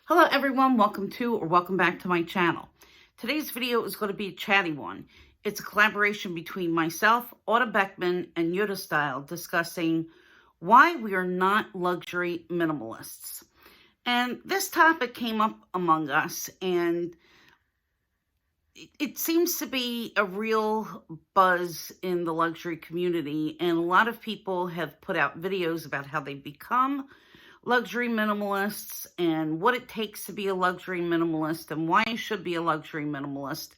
Hello everyone, welcome back to my channel. Today's video is going to be a chatty one. It's a collaboration between myself, Autumn Beckman, and YotaStyle discussing why we are not luxury minimalists. And this topic came up among us, and it seems to be a real buzz in the luxury community, and a lot of people have put out videos about how they become luxury minimalists and what it takes to be a luxury minimalist and why you should be a luxury minimalist.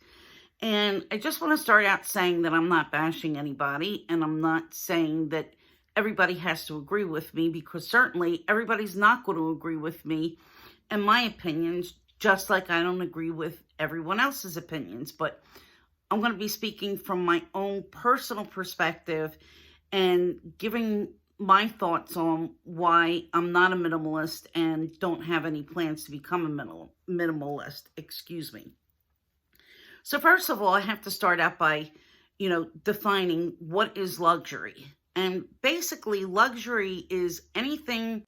And I just want to start out saying that I'm not bashing anybody, and I'm not saying that everybody has to agree with me, because certainly everybody's not going to agree with me and my opinions, just like I don't agree with everyone else's opinions. But I'm going to be speaking from my own personal perspective and giving my thoughts on why I'm not a minimalist and don't have any plans to become a minimalist, excuse me. So first of all, I have to start out by, defining what is luxury. And basically, luxury is anything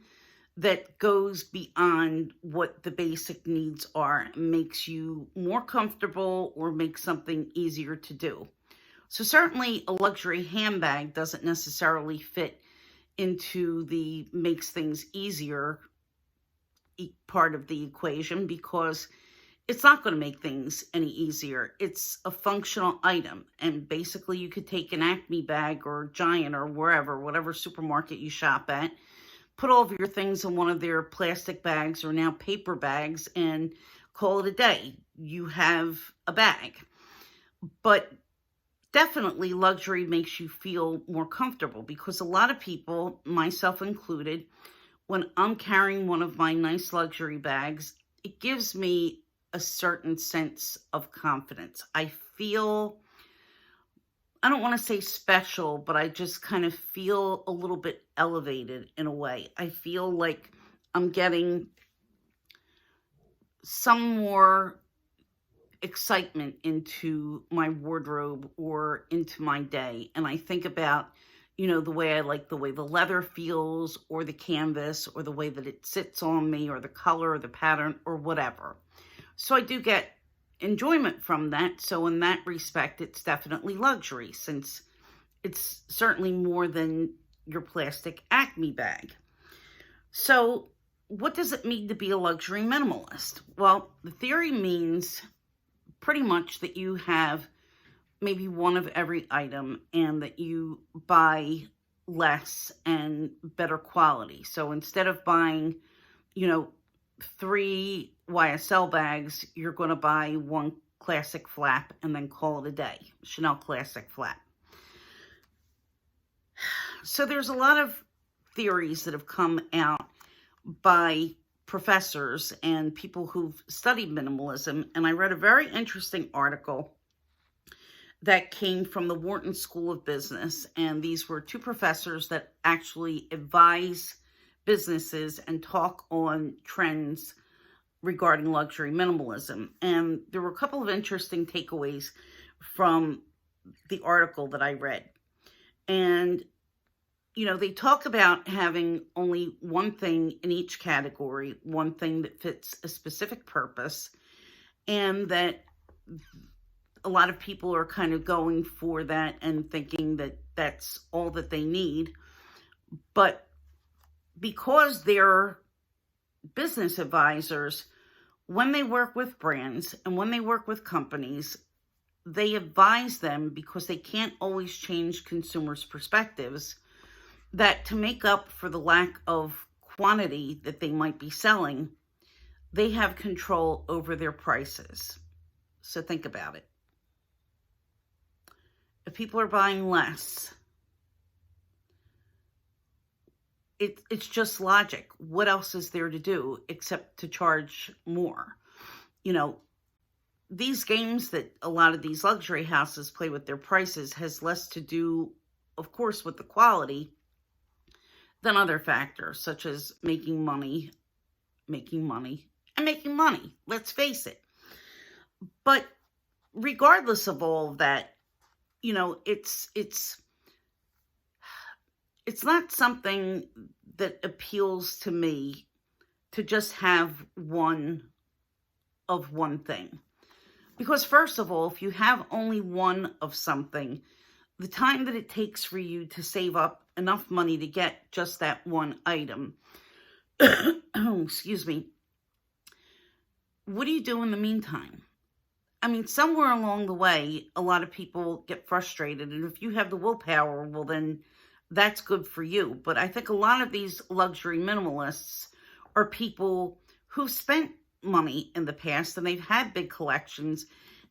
that goes beyond what the basic needs are, makes you more comfortable or makes something easier to do. So certainly a luxury handbag doesn't necessarily fit into the makes things easier part of the equation, because it's not going to make things any easier. It's a functional item, and basically you could take an Acme bag or Giant or whatever supermarket you shop at, put all of your things in one of their plastic bags or now paper bags and call it a day. You have a bag. But definitely luxury makes you feel more comfortable, because a lot of people, myself included, when I'm carrying one of my nice luxury bags, it gives me a certain sense of confidence. I feel, I don't want to say special, but I just kind of feel a little bit elevated in a way. I feel like I'm getting some more excitement into my wardrobe or into my day. And I think about, the way I like the way the leather feels, or the canvas, or the way that it sits on me, or the color, or the pattern, or whatever. So I do get enjoyment from that. So in that respect, it's definitely luxury, since it's certainly more than your plastic Acme bag. So what does it mean to be a luxury minimalist? Well, the theory means pretty much that you have maybe one of every item, and that you buy less and better quality. So instead of buying, 3 YSL bags, you're going to buy one classic flap and then call it a day. Chanel classic flap. So there's a lot of theories that have come out by professors and people who've studied minimalism, and I read a very interesting article that came from the Wharton School of Business, and these were 2 professors that actually advise businesses and talk on trends regarding luxury minimalism. And there were a couple of interesting takeaways from the article that I read. And they talk about having only one thing in each category, one thing that fits a specific purpose, and that a lot of people are kind of going for that and thinking that that's all that they need. But because they're business advisors, when they work with brands and when they work with companies, they advise them, because they can't always change consumers' perspectives, that to make up for the lack of quantity that they might be selling, they have control over their prices. So think about it. If people are buying less, it's just logic. What else is there to do except to charge more? These games that a lot of these luxury houses play with their prices has less to do, of course, with the quality than other factors, such as making money, and making money. Let's face it. But regardless of all of that, it's not something that appeals to me to just have one of one thing. Because first of all, if you have only one of something, the time that it takes for you to save up enough money to get just that one item, excuse me, what do you do in the meantime? I mean, somewhere along the way, a lot of people get frustrated. And if you have the willpower, well, then that's good for you. But I think a lot of these luxury minimalists are people who spent money in the past and they've had big collections.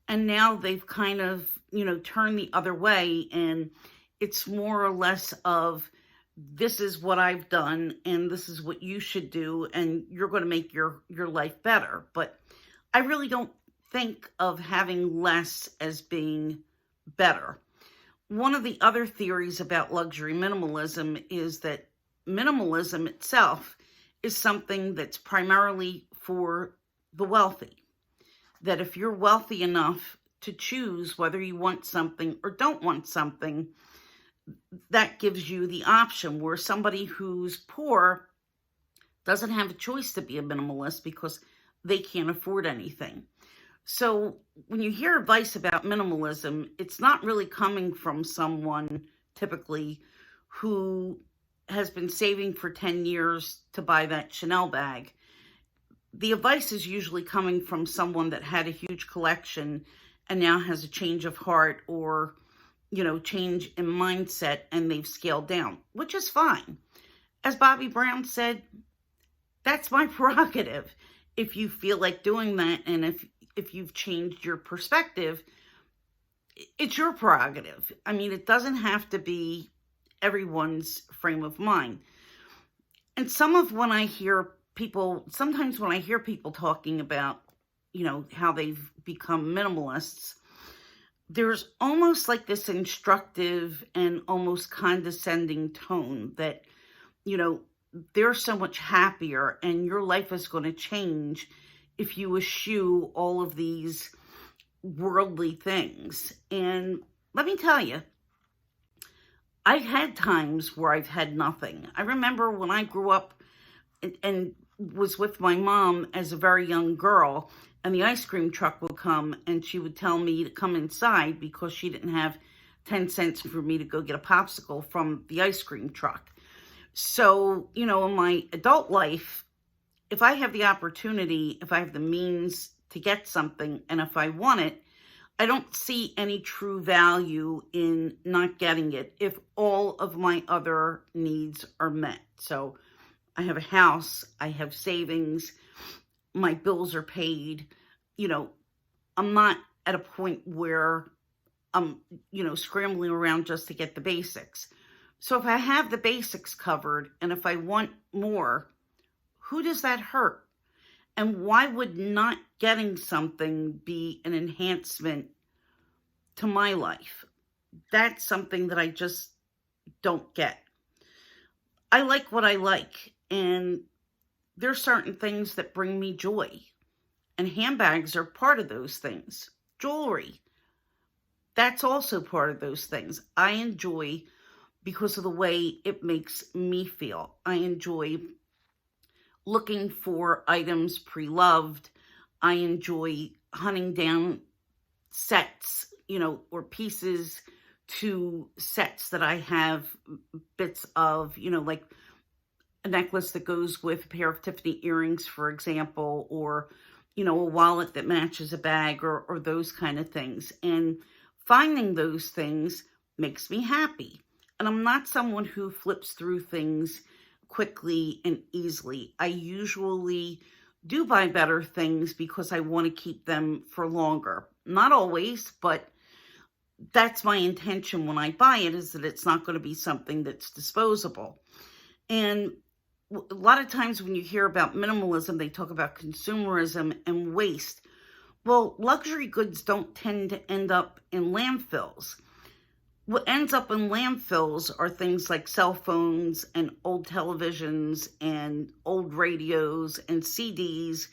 And now they've kind of, turned the other way. And it's more or less of, this is what I've done and this is what you should do. And you're going to make your life better. But I really don't think of having less as being better. One of the other theories about luxury minimalism is that minimalism itself is something that's primarily for the wealthy. That if you're wealthy enough to choose whether you want something or don't want something, that gives you the option, where somebody who's poor doesn't have a choice to be a minimalist because they can't afford anything. So when you hear advice about minimalism, it's not really coming from someone typically who has been saving for 10 years to buy that Chanel bag. The advice is usually coming from someone that had a huge collection and now has a change of heart or, change in mindset, and they've scaled down, which is fine. As Bobby Brown said, that's my prerogative. If you feel like doing that, and if you've changed your perspective, it's your prerogative. I mean, it doesn't have to be everyone's frame of mind. And sometimes when I hear people talking about, how they've become minimalists, there's almost like this instructive and almost condescending tone that, they're so much happier and your life is going to change if you eschew all of these worldly things. And let me tell you, I've had times where I've had nothing. I remember when I grew up and was with my mom as a very young girl, and the ice cream truck would come and she would tell me to come inside because she didn't have 10 cents for me to go get a popsicle from the ice cream truck. So, in my adult life, if I have the opportunity, if I have the means to get something, and if I want it, I don't see any true value in not getting it if all of my other needs are met. So I have a house, I have savings, my bills are paid. I'm not at a point where I'm, scrambling around just to get the basics. So if I have the basics covered and if I want more, who does that hurt? And why would not getting something be an enhancement to my life? That's something that I just don't get. I like what I like, and there's certain things that bring me joy. And handbags are part of those things. Jewelry, that's also part of those things. I enjoy because of the way it makes me feel. I enjoy looking for items pre-loved. I enjoy hunting down sets, or pieces to sets that I have bits of, like a necklace that goes with a pair of Tiffany earrings, for example, or, a wallet that matches a bag or those kind of things. And finding those things makes me happy. And I'm not someone who flips through things quickly and easily. I usually do buy better things because I want to keep them for longer. Not always, but that's my intention when I buy it, is that it's not going to be something that's disposable. And a lot of times when you hear about minimalism, they talk about consumerism and waste. Well, luxury goods don't tend to end up in landfills. What ends up in landfills are things like cell phones and old televisions and old radios and CDs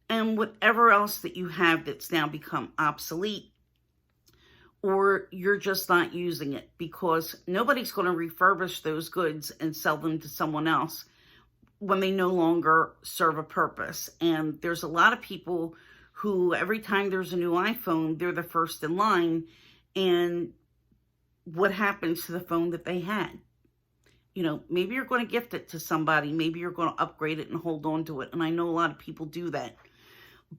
and whatever else that you have that's now become obsolete, or you're just not using it because nobody's going to refurbish those goods and sell them to someone else when they no longer serve a purpose. And there's a lot of people who every time there's a new iPhone, they're the first in line. And what happens to the phone that they had? You know, maybe you're going to gift it to somebody. Maybe you're going to upgrade it and hold on to it. And I know a lot of people do that.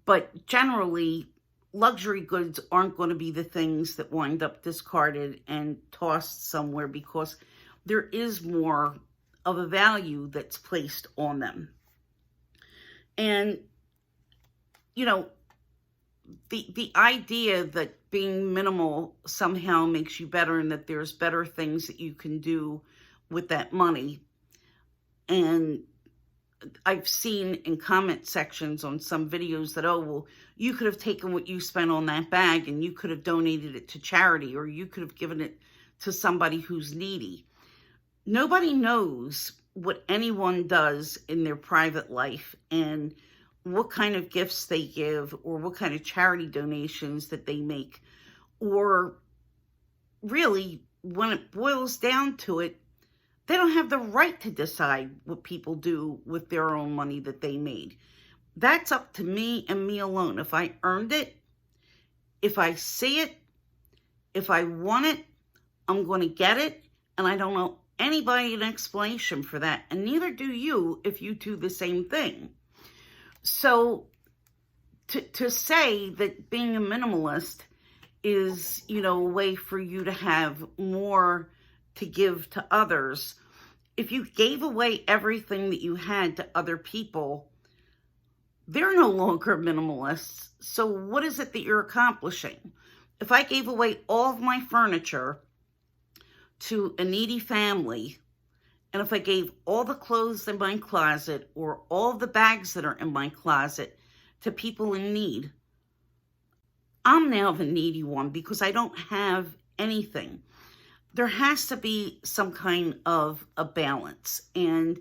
But generally, luxury goods aren't going to be the things that wind up discarded and tossed somewhere, because there is more of a value that's placed on them. And, you know, the idea that being minimal somehow makes you better and that there's better things that you can do with that money. And I've seen in comment sections on some videos that, oh, well, you could have taken what you spent on that bag and you could have donated it to charity, or you could have given it to somebody who's needy. Nobody knows what anyone does in their private life and what kind of gifts they give, or what kind of charity donations that they make. Or really, when it boils down to it, they don't have the right to decide what people do with their own money that they made. That's up to me and me alone. If I earned it, if I see it, if I want it, I'm going to get it. And I don't know anybody an explanation for that. And neither do you if you do the same thing. So to say that being a minimalist is, you know, a way for you to have more to give to others. If you gave away everything that you had to other people, they're no longer minimalists. So what is it that you're accomplishing? If I gave away all of my furniture to a needy family, and if I gave all the clothes in my closet or all the bags that are in my closet to people in need, I'm now the needy one because I don't have anything. There has to be some kind of a balance. And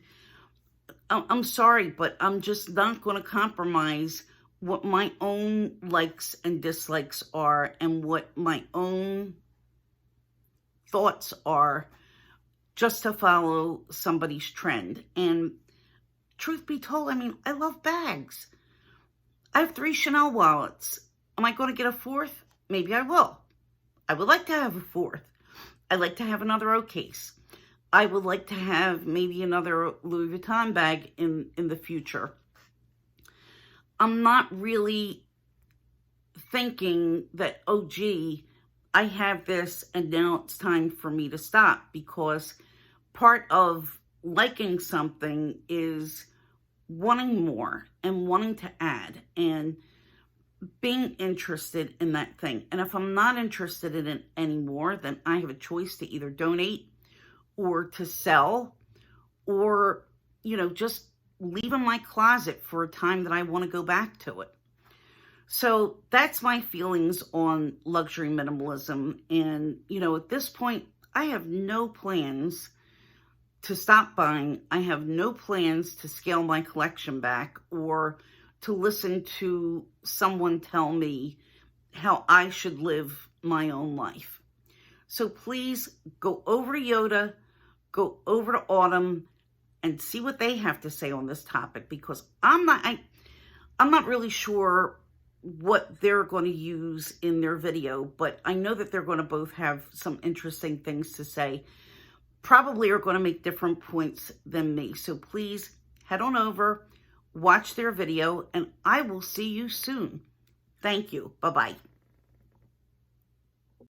I'm sorry, but I'm just not going to compromise what my own likes and dislikes are and what my own thoughts are just to follow somebody's trend. And truth be told, I mean, I love bags. I have 3 Chanel wallets. Am I going to get a 4th? Maybe I will. I would like to have a 4th. I'd like to have another O case. I would like to have maybe another Louis Vuitton bag in the future. I'm not really thinking that, oh, gee, I have this and now it's time for me to stop, because part of liking something is wanting more and wanting to add and being interested in that thing. And if I'm not interested in it anymore, then I have a choice to either donate or to sell, or, you know, just leave in my closet for a time that I want to go back to it. So that's my feelings on luxury minimalism. And, you know, at this point, I have no plans to stop buying. I have no plans to scale my collection back or to listen to someone tell me how I should live my own life. So please go over to Yota, go over to Autumn, and see what they have to say on this topic, because I'm not really sure what they're going to use in their video, but I know that they're going to both have some interesting things to say. Probably are going to make different points than me. So please head on over, watch their video, and I will see you soon. Thank you. Bye-bye.